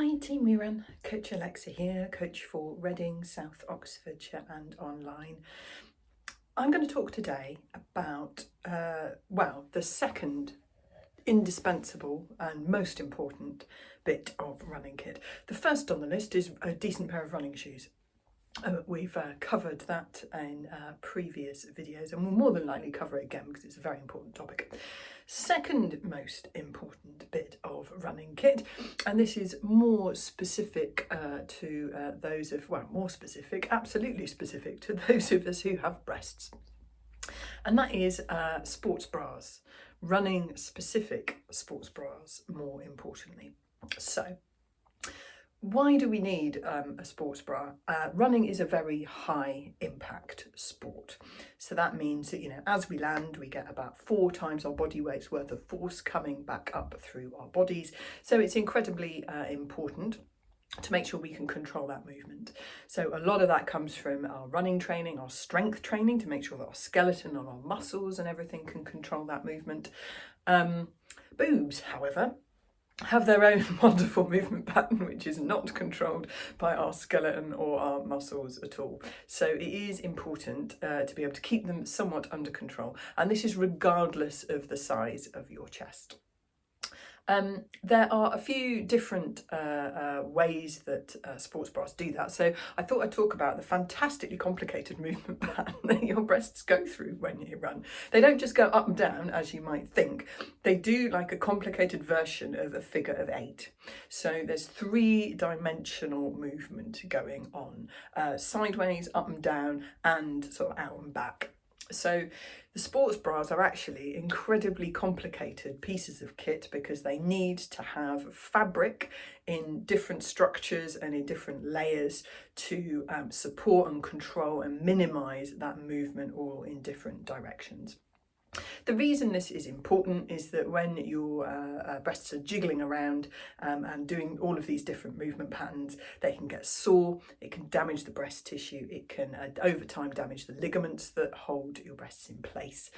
Hi Team Rerun, Coach Alexa here, coach for Reading, South Oxfordshire and online. I'm going to talk today about, the second indispensable and most important bit of running kit. The first on the list is a decent pair of running shoes. We've covered that in previous videos and we'll more than likely cover it again because it's a very important topic. Second most important bit of running kit, and this is more specific to those of, absolutely specific to those of us who have breasts, and that is sports bras, running specific sports bras more importantly. So why do we need a sports bra? Running is a very high impact sport. So that means that, as we land, we get about 4 times our body weight's worth of force coming back up through our bodies. So it's incredibly important to make sure we can control that movement. So a lot of that comes from our running training, our strength training, to make sure that our skeleton and our muscles and everything can control that movement. Boobs, however, have their own wonderful movement pattern, which is not controlled by our skeleton or our muscles at all. So it is important to be able to keep them somewhat under control, and this is regardless of the size of your chest. There are a few different ways that sports bras do that. So I thought I'd talk about the fantastically complicated movement pattern that your breasts go through when you run. They don't just go up and down as you might think. They do like a complicated version of a figure of 8. So there's 3-dimensional movement going on, sideways, up and down, and sort of out and back. So the sports bras are actually incredibly complicated pieces of kit because they need to have fabric in different structures and in different layers to support and control and minimise that movement all in different directions. The reason this is important is that when your breasts are jiggling around and doing all of these different movement patterns, they can get sore, it can damage the breast tissue, it can over time damage the ligaments that hold your breasts in place.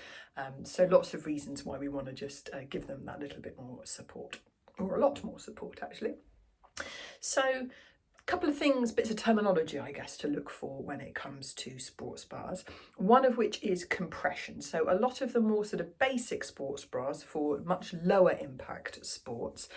So lots of reasons why we want to just give them that little bit more support, or a lot more support actually. So couple of things, bits of terminology, I guess, to look for when it comes to sports bras. One of which is compression. So a lot of the more sort of basic sports bras for much lower impact sports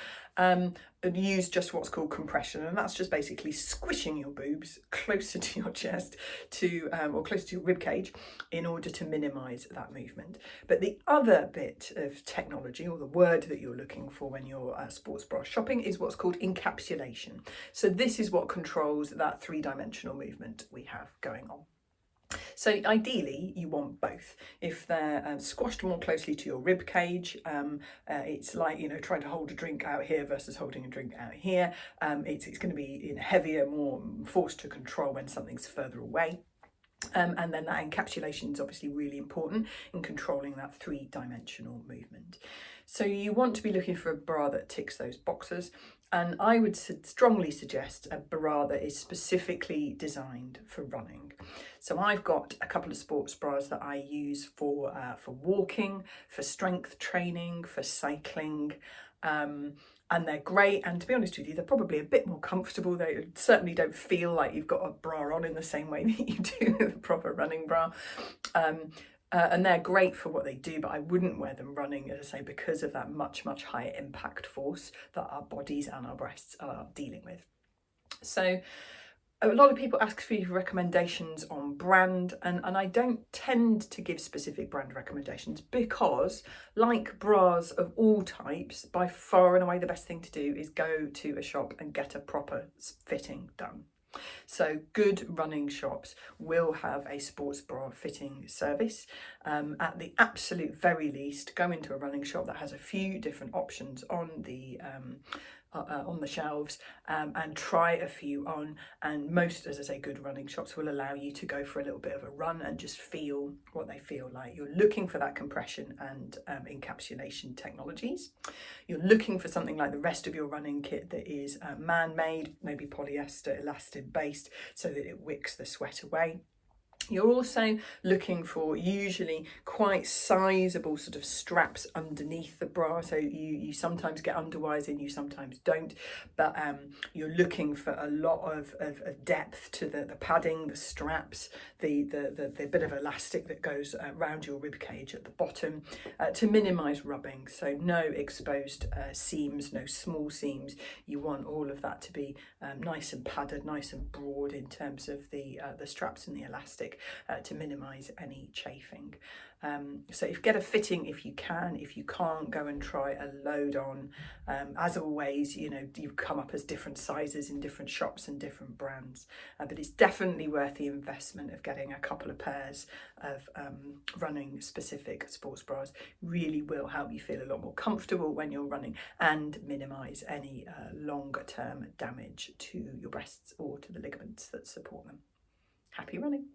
use just what's called compression, and that's just basically squishing your boobs closer to your chest or closer to your rib cage in order to minimise that movement. But the other bit of technology, or the word that you're looking for when you're sports bra shopping, is what's called encapsulation. So this is what controls that 3-dimensional movement we have going on. So ideally you want both. If they're squashed more closely to your rib cage, it's like, trying to hold a drink out here versus holding a drink out here. It's going to be heavier, more forced to control when something's further away. And then that encapsulation is obviously really important in controlling that 3-dimensional movement. So you want to be looking for a bra that ticks those boxes, and I would strongly suggest a bra that is specifically designed for running. So I've got a couple of sports bras that I use for walking, for strength training, for cycling. And they're great, and to be honest with you, they're probably a bit more comfortable. They certainly don't feel like you've got a bra on in the same way that you do with a proper running bra. And they're great for what they do, but I wouldn't wear them running, as I say, because of that much, much higher impact force that our bodies and our breasts are dealing with. So a lot of people ask for recommendations on brand, and I don't tend to give specific brand recommendations because, like bras of all types, by far and away the best thing to do is go to a shop and get a proper fitting done. So good running shops will have a sports bra fitting service. At the absolute very least, go into a running shop that has a few different options on the shelves and try a few on, and most, as I say, good running shops will allow you to go for a little bit of a run and just feel what they feel like. You're looking for that compression and encapsulation technologies. You're looking for something like the rest of your running kit that is man-made, maybe polyester, elastin based, so that it wicks the sweat away. You're also looking for usually quite sizable sort of straps underneath the bra. So you sometimes get underwires in, you sometimes don't, but you're looking for a lot of depth to the padding, the straps, the bit of elastic that goes around your rib cage at the bottom to minimise rubbing. So no exposed seams, no small seams. You want all of that to be nice and padded, nice and broad in terms of the straps and the elastic. To minimise any chafing. So if get a fitting if you can. If you can't, go and try a load on. As always, you come up as different sizes in different shops and different brands, but it's definitely worth the investment of getting a couple of pairs of running specific sports bras. Really will help you feel a lot more comfortable when you're running and minimise any longer term damage to your breasts or to the ligaments that support them. Happy running!